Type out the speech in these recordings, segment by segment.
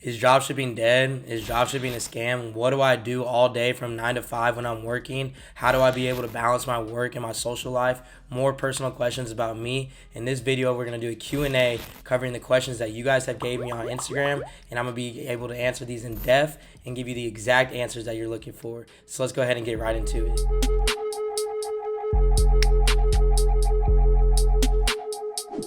Is dropshipping dead? Is dropshipping a scam? What do I do all day from 9 to 5 when I'm working? How do I be able to balance my work and my social life? More personal questions about me. In this video, we're going to do a Q&A covering the questions that you guys have gave me on Instagram, and I'm going to be able to answer these in depth and give you the exact answers that you're looking for. So let's go ahead and get right into it.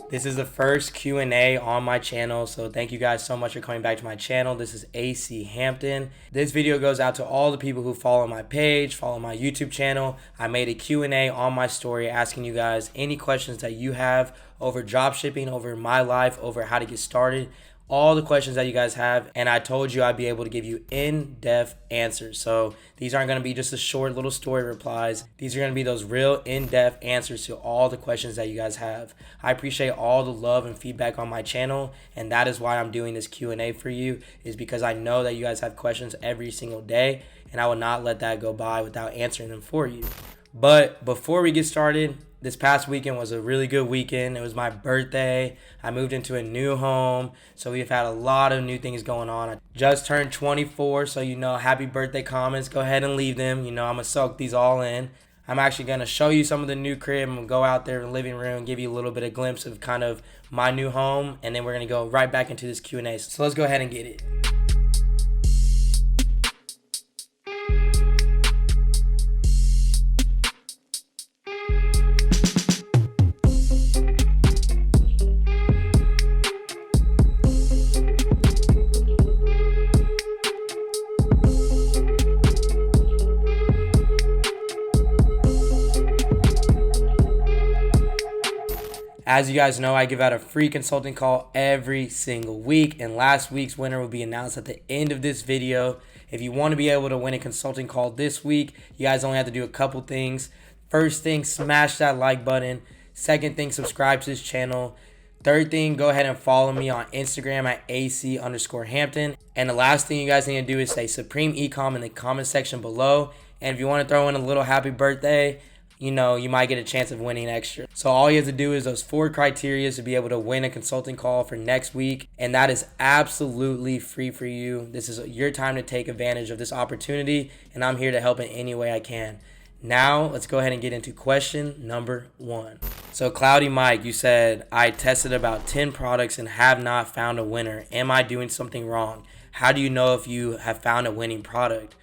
This is the first Q&A on my channel, so thank you guys so much for coming back to my channel. This is AC Hampton. This video goes out to all the people who follow my page, follow my YouTube channel. I made a Q&A on my story asking you guys any questions that you have over dropshipping, over my life, over how to get started. All the questions that you guys have, and I told you I'd be able to give you in-depth answers. So these aren't going to be just a short little story replies. These are going to be those real in-depth answers to all the questions that you guys have. I appreciate all the love and feedback on my channel, and that is why I'm doing this Q&A for you, is because I know that you guys have questions every single day, and I will not let that go by without answering them for you. But before we get started, this past weekend was a really good weekend. It was my birthday. I moved into a new home, so we've had a lot of new things going on. I just turned 24, so happy birthday comments. Go ahead and leave them. I'm going to soak these all in. I'm actually going to show you some of the new crib. I'm going to go out there in the living room and give you a little bit of glimpse of kind of my new home, and then we're going to go right back into this Q&A. So let's go ahead and get it. As you guys know, I give out a free consulting call every single week, and last week's winner will be announced at the end of this video. If you want to be able to win a consulting call this week, you guys only have to do a couple things. First thing, smash that like button. Second thing, subscribe to this channel. Third thing, go ahead and follow me on Instagram at AC_Hampton. And the last thing you guys need to do is say Supreme Ecom in the comment section below. And if you want to throw in a little happy birthday, you might get a chance of winning extra. So all you have to do is those 4 criteria to be able to win a consulting call for next week. And that is absolutely free for you. This is your time to take advantage of this opportunity, and I'm here to help in any way I can. Now, let's go ahead and get into question number 1. So Cloudy Mike, you said, I tested about 10 products and have not found a winner. Am I doing something wrong? How do you know if you have found a winning product?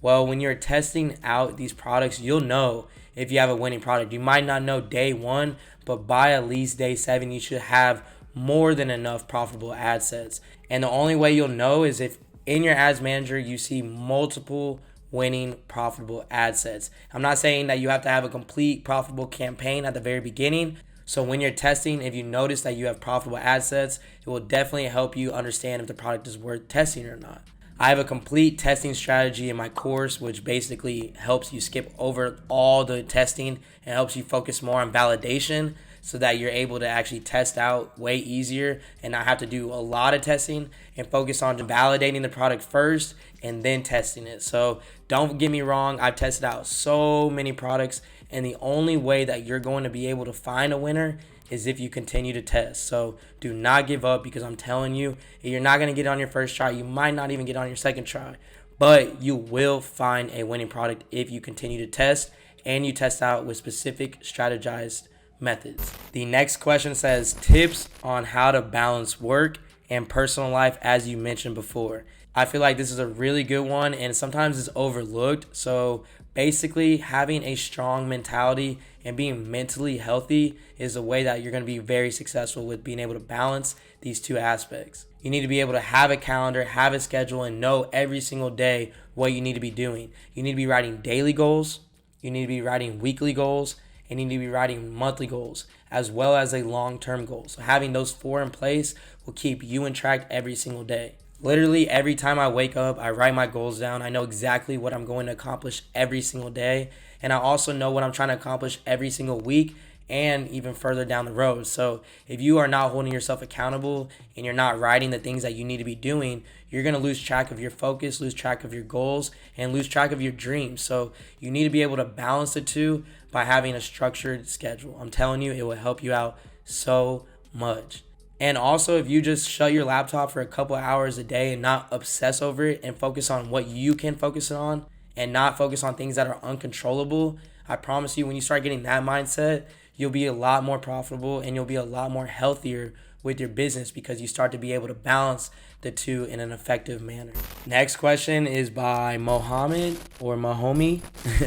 Well, when you're testing out these products, you'll know if you have a winning product. You might not know day 1, but by at least day 7, you should have more than enough profitable ad sets. And the only way you'll know is if in your ads manager, you see multiple winning profitable ad sets. I'm not saying that you have to have a complete profitable campaign at the very beginning. So when you're testing, if you notice that you have profitable ad sets, it will definitely help you understand if the product is worth testing or not. I have a complete testing strategy in my course, which basically helps you skip over all the testing and helps you focus more on validation so that you're able to actually test out way easier and not have to do a lot of testing and focus on validating the product first and then testing it. So don't get me wrong, I've tested out so many products, and the only way that you're going to be able to find a winner is if you continue to test. So do not give up, because I'm telling you, if you're not going to get it on your first try, you might not even get it on your second try, but you will find a winning product if you continue to test and you test out with specific strategized methods. The next question says, tips on how to balance work and personal life as you mentioned before. I feel like this is a really good one, and sometimes it's overlooked. So basically, having a strong mentality and being mentally healthy is a way that you're going to be very successful with being able to balance these two aspects. You need to be able to have a calendar, have a schedule, and know every single day what you need to be doing. You need to be writing daily goals, you need to be writing weekly goals, and you need to be writing monthly goals, as well as a long-term goal. So having those 4 in place will keep you in track every single day. Literally every time I wake up, I write my goals down. I know exactly what I'm going to accomplish every single day. And I also know what I'm trying to accomplish every single week and even further down the road. So if you are not holding yourself accountable and you're not writing the things that you need to be doing, you're going to lose track of your focus, lose track of your goals, and lose track of your dreams. So you need to be able to balance the two by having a structured schedule. I'm telling you, it will help you out so much. And also, if you just shut your laptop for a couple hours a day and not obsess over it and focus on what you can focus on and not focus on things that are uncontrollable, I promise you, when you start getting that mindset, you'll be a lot more profitable and you'll be a lot more healthier with your business because you start to be able to balance the two in an effective manner. Next question is by Mohammed or Mahomi.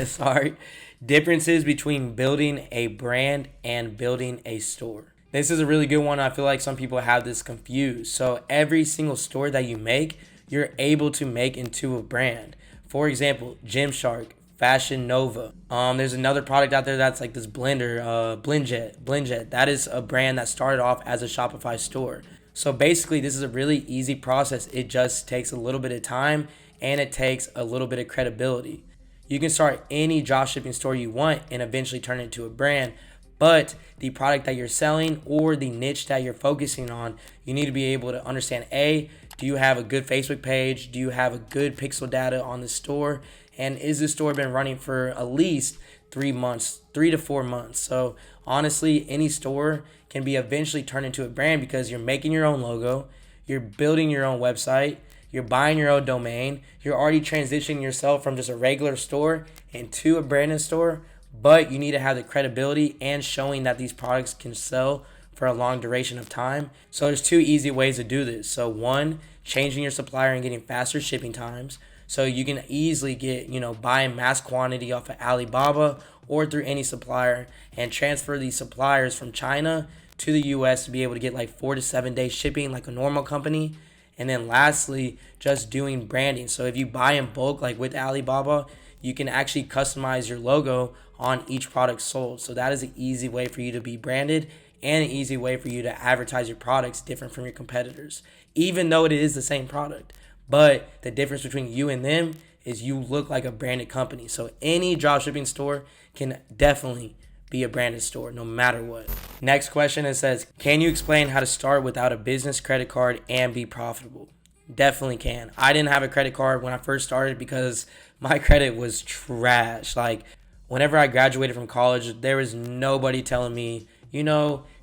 Sorry. Differences between building a brand and building a store. This is a really good one. I feel like some people have this confused. So every single store that you make, you're able to make into a brand. For example, Gymshark, Fashion Nova. There's another product out there that's like this blender, Blendjet. That is a brand that started off as a Shopify store. So basically, this is a really easy process. It just takes a little bit of time and it takes a little bit of credibility. You can start any dropshipping store you want and eventually turn it into a brand. But the product that you're selling or the niche that you're focusing on, you need to be able to understand, A, do you have a good Facebook page? Do you have a good pixel data on the store? And is the store been running for at least 3 months, 3 to 4 months? So honestly, any store can be eventually turned into a brand because you're making your own logo, you're building your own website, you're buying your own domain, you're already transitioning yourself from just a regular store into a branded store. But you need to have the credibility and showing that these products can sell for a long duration of time. So there's 2 easy ways to do this. So one, changing your supplier and getting faster shipping times. So you can easily get, buy in mass quantity off of Alibaba or through any supplier and transfer these suppliers from China to the US to be able to get like 4 to 7 day shipping like a normal company. And then lastly, just doing branding. So if you buy in bulk, like with Alibaba, you can actually customize your logo on each product sold. So that is an easy way for you to be branded and an easy way for you to advertise your products different from your competitors, even though it is the same product. But the difference between you and them is you look like a branded company. So any dropshipping store can definitely be a branded store no matter what. Next question, it says, can you explain how to start without a business credit card and be profitable? Definitely can. I didn't have a credit card when I first started because my credit was trash. Like, whenever I graduated from college, there was nobody telling me,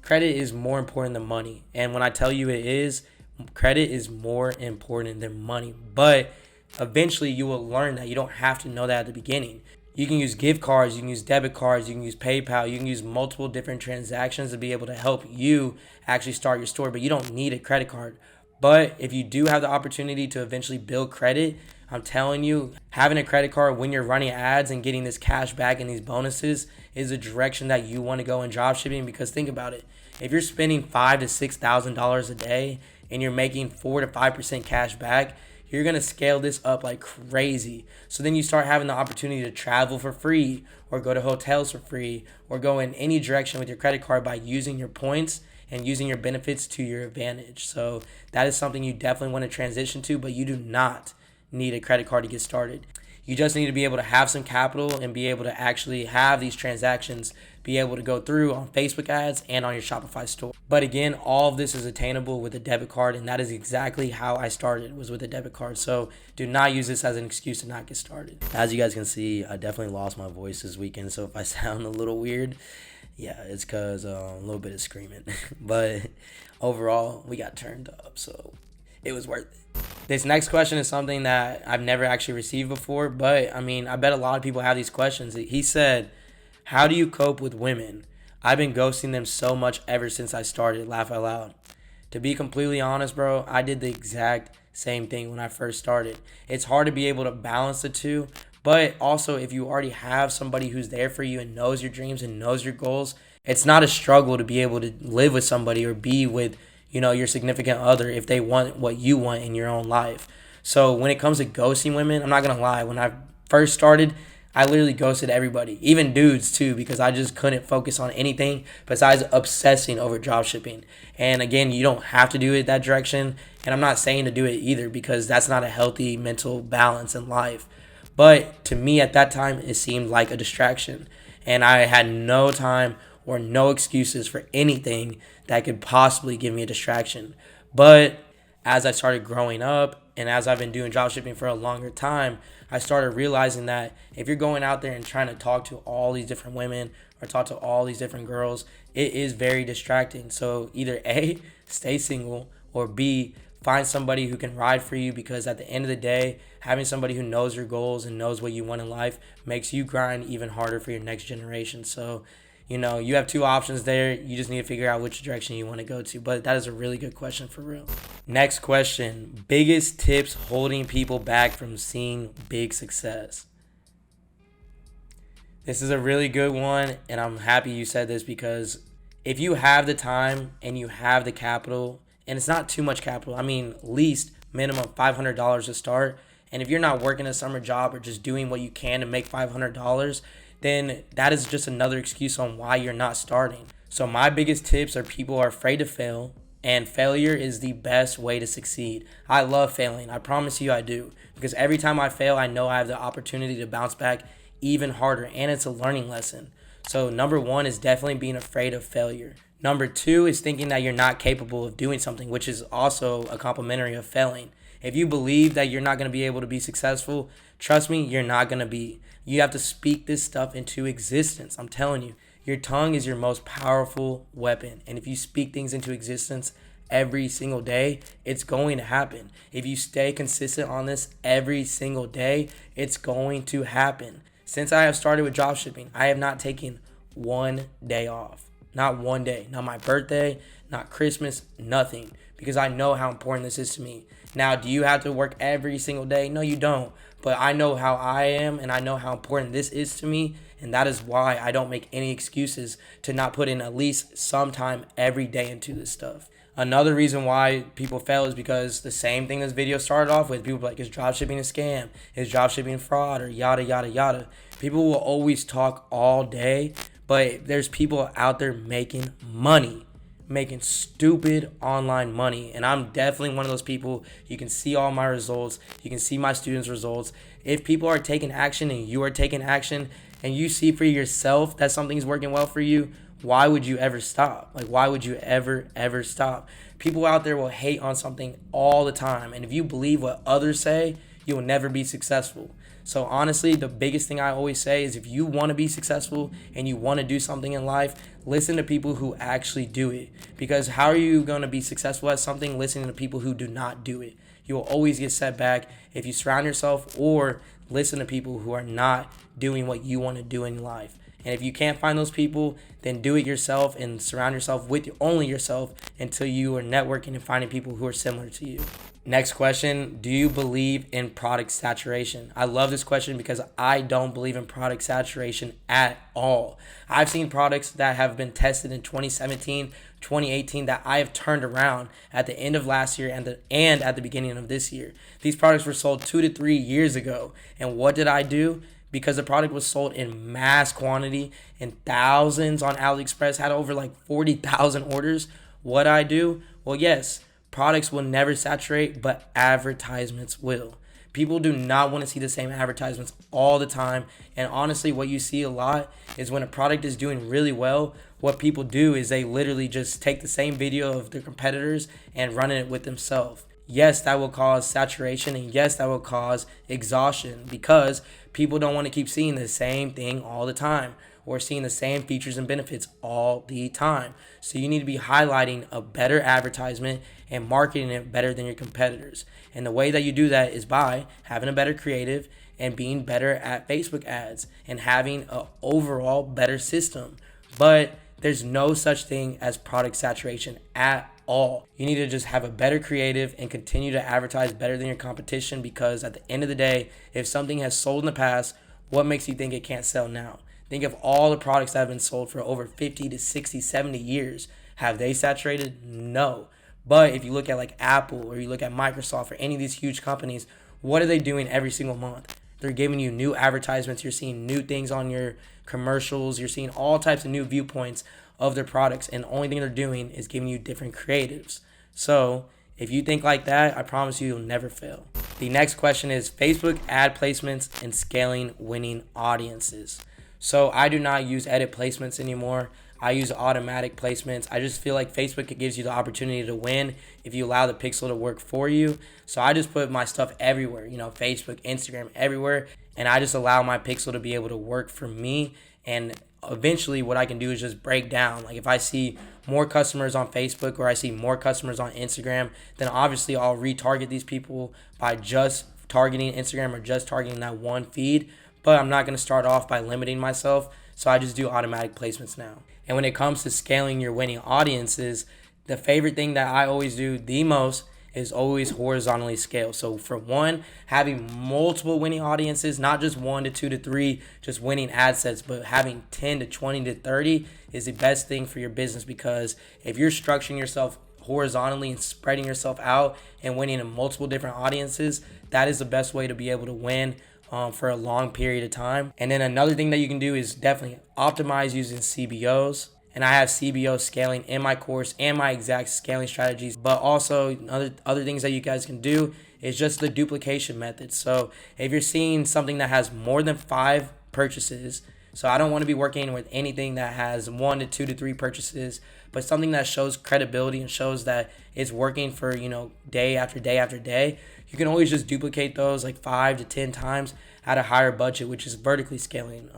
credit is more important than money. And when I tell you it is, credit is more important than money. But eventually you will learn that. You don't have to know that at the beginning. You can use gift cards, you can use debit cards, you can use PayPal, you can use multiple different transactions to be able to help you actually start your store, but you don't need a credit card. But if you do have the opportunity to eventually build credit, I'm telling you, having a credit card when you're running ads and getting this cash back and these bonuses is a direction that you want to go in dropshipping. Because think about it. If you're spending $5,000 to $6,000 a day and you're making 4 to 5% cash back, you're going to scale this up like crazy. So then you start having the opportunity to travel for free or go to hotels for free or go in any direction with your credit card by using your points and using your benefits to your advantage. So that is something you definitely want to transition to, but you do not need a credit card to get started. You just need to be able to have some capital and be able to actually have these transactions be able to go through on Facebook ads and on your Shopify store. But again, all of this is attainable with a debit card, and that is exactly how I started, was with a debit card. So do not use this as an excuse to not get started. As you guys can see, I definitely lost my voice this weekend, so if I sound a little weird, yeah, it's because a little bit of screaming. But overall, we got turned up, so it was worth it. This next question is something that I've never actually received before, but I bet a lot of people have these questions. He said, how do you cope with women? I've been ghosting them so much ever since I started. Laugh out loud. To be completely honest, bro, I did the exact same thing when I first started. It's hard to be able to balance the two, but also if you already have somebody who's there for you and knows your dreams and knows your goals, it's not a struggle to be able to live with somebody or be with your significant other if they want what you want in your own life. So when it comes to ghosting women, I'm not going to lie. When I first started, I literally ghosted everybody, even dudes too, because I just couldn't focus on anything besides obsessing over dropshipping. And again, you don't have to do it that direction. And I'm not saying to do it either because that's not a healthy mental balance in life. But to me at that time, it seemed like a distraction. And I had no time or no excuses for anything that could possibly give me a distraction. But as I started growing up and as I've been doing dropshipping for a longer time, I started realizing that if you're going out there and trying to talk to all these different women or talk to all these different girls, it is very distracting. So either A, stay single, or B, find somebody who can ride for you, because at the end of the day, having somebody who knows your goals and knows what you want in life makes you grind even harder for your next generation. So, you have two options there. You just need to figure out which direction you want to go to. But that is a really good question for real. Next question. Biggest tips holding people back from seeing big success. This is a really good one, and I'm happy you said this, because if you have the time and you have the capital, and it's not too much capital, I mean, least minimum $500 to start. And if you're not working a summer job or just doing what you can to make $500, then that is just another excuse on why you're not starting. So my biggest tips are people are afraid to fail, and failure is the best way to succeed. I love failing. I promise you I do. Because every time I fail, I know I have the opportunity to bounce back even harder, and it's a learning lesson. So number one is definitely being afraid of failure. Number two is thinking that you're not capable of doing something, which is also a complementary of failing. If you believe that you're not going to be able to be successful, trust me, you're not going to be. You have to speak this stuff into existence. I'm telling you, your tongue is your most powerful weapon. And if you speak things into existence every single day, it's going to happen. If you stay consistent on this every single day, it's going to happen. Since I have started with dropshipping, I have not taken one day off. Not one day. Not my birthday, not Christmas, nothing. Because I know how important this is to me. Now, do you have to work every single day? No, you don't. But I know how I am, and I know how important this is to me. And that is why I don't make any excuses to not put in at least some time every day into this stuff. Another reason why people fail is because the same thing this video started off with. People like, is dropshipping a scam? Is dropshipping fraud? Or yada, yada, yada. People will always talk all day, but there's people out there making money. Making stupid online money. And I'm definitely one of those people. You can see all my results. You can see my students' results. If people are taking action and you are taking action and you see for yourself that something's working well for you, why would you ever stop? Like, why would you ever stop? People out there will hate on something all the time. And if you believe what others say, you will never be successful. So honestly, the biggest thing I always say is if you want to be successful and you want to do something in life, listen to people who actually do it. Because how are you going to be successful at something listening to people who do not do it? You will always get set back if you surround yourself or listen to people who are not doing what you want to do in life. And if you can't find those people, then do it yourself and surround yourself with only yourself until you are networking and finding people who are similar to you. Next question, do you believe in product saturation? I love this question because I don't believe in product saturation at all. I've seen products that have been tested in 2017, 2018 that I have turned around at the end of last year and at the beginning of this year. These products were sold 2 to 3 years ago. And what did I do? Because the product was sold in mass quantity and thousands on AliExpress, had over like 40,000 orders. What I do? Well, yes, products will never saturate, but advertisements will. People do not want to see the same advertisements all the time. And honestly, what you see a lot is when a product is doing really well, what people do is they literally just take the same video of their competitors and run it with themselves. Yes, that will cause saturation, and yes, that will cause exhaustion because people don't want to keep seeing the same thing all the time or seeing the same features and benefits all the time. So you need to be highlighting a better advertisement and marketing it better than your competitors. And the way that you do that is by having a better creative and being better at Facebook ads and having an overall better system. But there's no such thing as product saturation at all. You need to just have a better creative and continue to advertise better than your competition, because at the end of the day, if something has sold in the past, what makes you think it can't sell now? Think of all the products that have been sold for over 50 to 60, 70 years. Have they saturated? No. But if you look at like Apple or you look at Microsoft or any of these huge companies, what are they doing every single month? They're giving you new advertisements. You're seeing new things on your commercials. You're seeing all types of new viewpoints of their products. And the only thing they're doing is giving you different creatives. So if you think like that, I promise you'll never fail. The next question is Facebook ad placements and scaling winning audiences. So I do not use edit placements anymore. I use automatic placements. I just feel like Facebook gives you the opportunity to win if you allow the pixel to work for you. So I just put my stuff everywhere, Facebook, Instagram, everywhere. And I just allow my pixel to be able to work for me. And eventually what I can do is just break down. Like if I see more customers on Facebook or I see more customers on Instagram, then obviously I'll retarget these people by just targeting Instagram or just targeting that one feed. But I'm not going to start off by limiting myself. So I just do automatic placements now. And when it comes to scaling your winning audiences, the favorite thing that I always do the most is always horizontally scale. So for one, having multiple winning audiences, not just 1 to 2 to 3 just winning ad sets, but having 10 to 20 to 30 is the best thing for your business, because if you're structuring yourself horizontally and spreading yourself out and winning in multiple different audiences, that is the best way to be able to win for a long period of time. And then another thing that you can do is definitely optimize using CBOs. And I have CBO scaling in my course and my exact scaling strategies. But also other things that you guys can do is just the duplication method. So if you're seeing something that has more than 5 purchases, so I don't want to be working with anything that has 1 to 2 to 3 purchases, but something that shows credibility and shows that it's working for, day after day after day. You can always just duplicate those like 5 to 10 times at a higher budget, which is vertically scaling.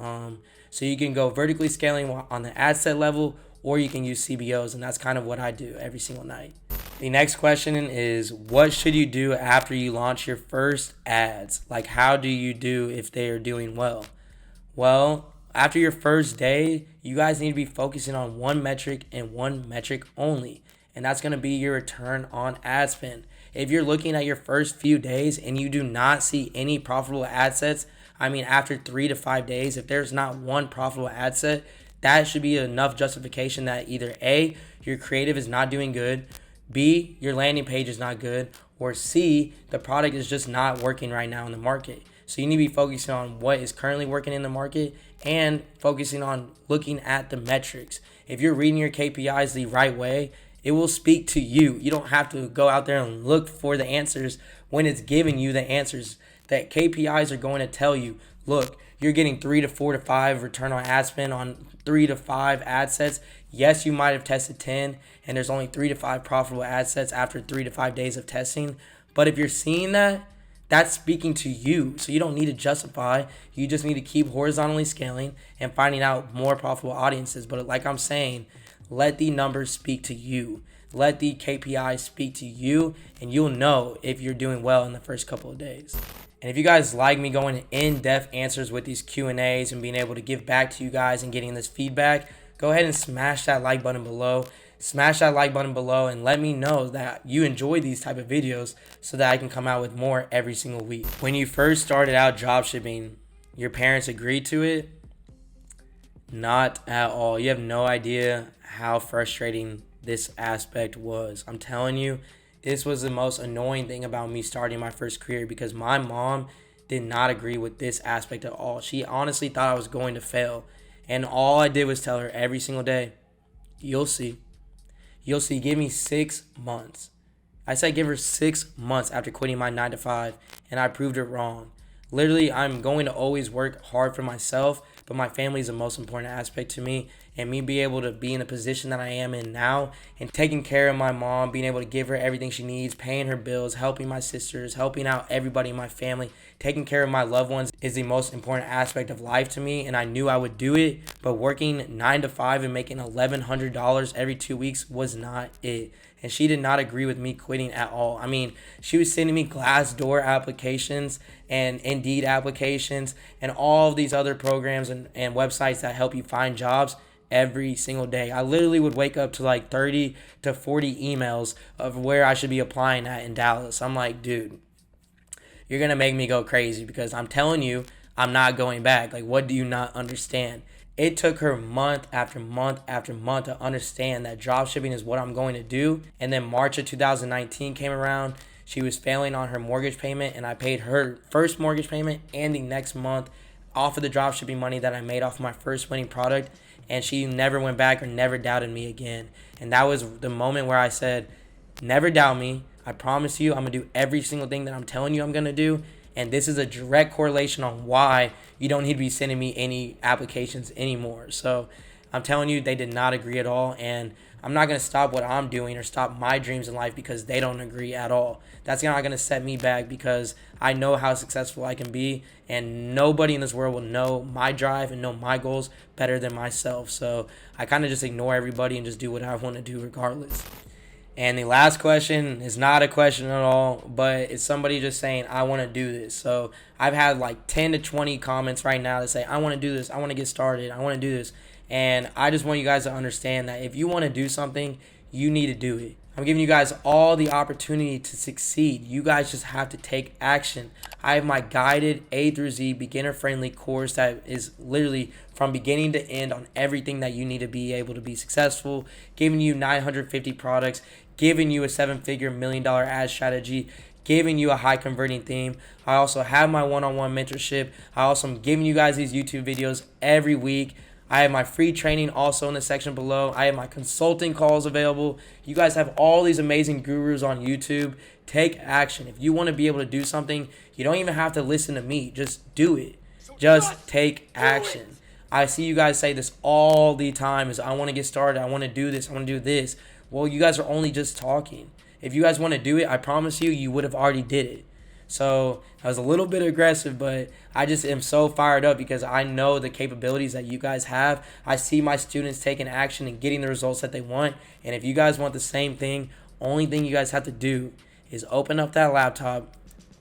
So you can go vertically scaling on the ad set level, or you can use CBOs, and that's kind of what I do every single night. The next question is, what should you do after you launch your first ads? Like, how do you do if they are doing well? Well, after your first day, you guys need to be focusing on one metric and one metric only, and that's going to be your return on ad spend. If you're looking at your first few days and you do not see any profitable ad sets, after 3 to 5 days, if there's not one profitable ad set, that should be enough justification that either A, your creative is not doing good, B, your landing page is not good, or C, the product is just not working right now in the market. So you need to be focusing on what is currently working in the market and focusing on looking at the metrics. If you're reading your KPIs the right way, it will speak to you. You don't have to go out there and look for the answers when it's giving you the answers. That KPIs are going to tell you, look, you're getting 3 to 4 to 5 return on ad spend on 3 to 5 ad sets. Yes, you might have tested 10 and there's only 3 to 5 profitable ad sets after 3 to 5 days of testing. But if you're seeing that, that's speaking to you. So you don't need to justify. You just need to keep horizontally scaling and finding out more profitable audiences. But like I'm saying, let the numbers speak to you. Let the KPIs speak to you, and you'll know if you're doing well in the first couple of days. And if you guys like me going in-depth answers with these Q&As and being able to give back to you guys and getting this feedback, go ahead and smash that like button below. Smash that like button below and let me know that you enjoy these type of videos so that I can come out with more every single week. When you first started out dropshipping, your parents agreed to it? Not at all. You have no idea how frustrating this aspect was. I'm telling you, this was the most annoying thing about me starting my first career, because my mom did not agree with this aspect at all. She honestly thought I was going to fail. And all I did was tell her every single day, you'll see. You'll see. Give me 6 months. I said give her 6 months after quitting my 9 to 5, and I proved it wrong. Literally, I'm going to always work hard for myself, but my family is the most important aspect to me. And me being able to be in the position that I am in now and taking care of my mom, being able to give her everything she needs, paying her bills, helping my sisters, helping out everybody in my family, taking care of my loved ones is the most important aspect of life to me. And I knew I would do it, but working 9 to 5 and making $1,100 every 2 weeks was not it. And she did not agree with me quitting at all. She was sending me Glassdoor applications and Indeed applications and all of these other programs and websites that help you find jobs every single day. I literally would wake up to like 30 to 40 emails of where I should be applying at in Dallas. I'm like, dude, you're going to make me go crazy, because I'm telling you, I'm not going back. Like, what do you not understand? It took her month after month after month to understand that dropshipping is what I'm going to do. And then March of 2019 came around. She was failing on her mortgage payment, and I paid her first mortgage payment and the next month off of the dropshipping money that I made off my first winning product. And she never went back or never doubted me again. And that was the moment where I said, never doubt me. I promise you, I'm going to do every single thing that I'm telling you I'm going to do. And this is a direct correlation on why you don't need to be sending me any applications anymore. So I'm telling you, they did not agree at all. And I'm not going to stop what I'm doing or stop my dreams in life because they don't agree at all. That's not going to set me back because I know how successful I can be, and nobody in this world will know my drive and know my goals better than myself. So I kind of just ignore everybody and just do what I want to do regardless. And the last question is not a question at all, but it's somebody just saying, I want to do this. So I've had like 10 to 20 comments right now that say, I want to do this. I want to get started. I want to do this. And I just want you guys to understand that if you want to do something, you need to do it. I'm giving you guys all the opportunity to succeed. You guys just have to take action. I have my guided A through Z beginner-friendly course that is literally from beginning to end on everything that you need to be able to be successful, giving you 950 products, giving you a 7-figure $1 million ad strategy, giving you a high converting theme. I also have my one-on-one mentorship. I also am giving you guys these YouTube videos every week. I have my free training also in the section below. I have my consulting calls available. You guys have all these amazing gurus on YouTube. Take action. If you want to be able to do something, you don't even have to listen to me. Just do it. Just take action. I see you guys say this all the time is I want to get started. I want to do this. I want to do this. Well, you guys are only just talking. If you guys want to do it, I promise you, you would have already did it. So I was a little bit aggressive, but I just am so fired up because I know the capabilities that you guys have. I see my students taking action and getting the results that they want. And if you guys want the same thing, only thing you guys have to do is open up that laptop,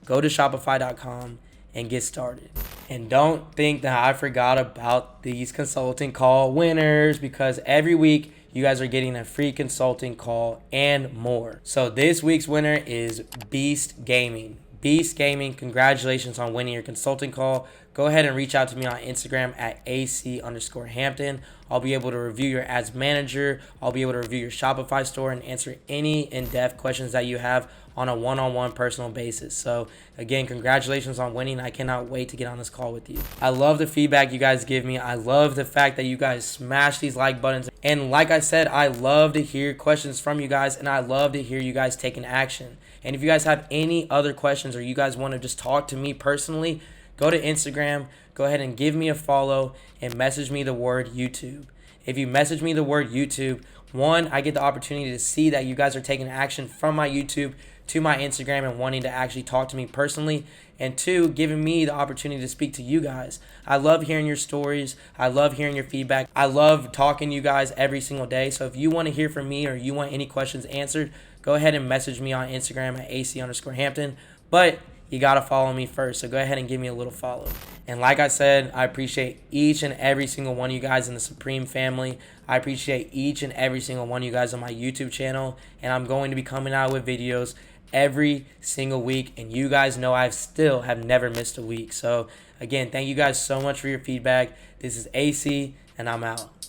go to Shopify.com, and get started. And don't think that I forgot about these consulting call winners because every week you guys are getting a free consulting call and more. So this week's winner is Beast Gaming. Beast Gaming, congratulations on winning your consulting call. Go ahead and reach out to me on Instagram at AC_Hampton. I'll be able to review your ads manager. I'll be able to review your Shopify store and answer any in-depth questions that you have on a one-on-one personal basis. So again, congratulations on winning. I cannot wait to get on this call with you. I love the feedback you guys give me. I love the fact that you guys smash these like buttons. And like I said, I love to hear questions from you guys, and I love to hear you guys taking action. And if you guys have any other questions or you guys want to just talk to me personally, go to Instagram, go ahead and give me a follow and message me the word YouTube. If you message me the word YouTube, one, I get the opportunity to see that you guys are taking action from my YouTube to my Instagram and wanting to actually talk to me personally. And two, giving me the opportunity to speak to you guys. I love hearing your stories. I love hearing your feedback. I love talking to you guys every single day. So if you want to hear from me or you want any questions answered, go ahead and message me on Instagram at AC_Hampton. But you got to follow me first. So go ahead and give me a little follow. And like I said, I appreciate each and every single one of you guys in the Supreme family. I appreciate each and every single one of you guys on my YouTube channel. And I'm going to be coming out with videos every single week. And you guys know I still have never missed a week. So again, thank you guys so much for your feedback. This is AC, and I'm out.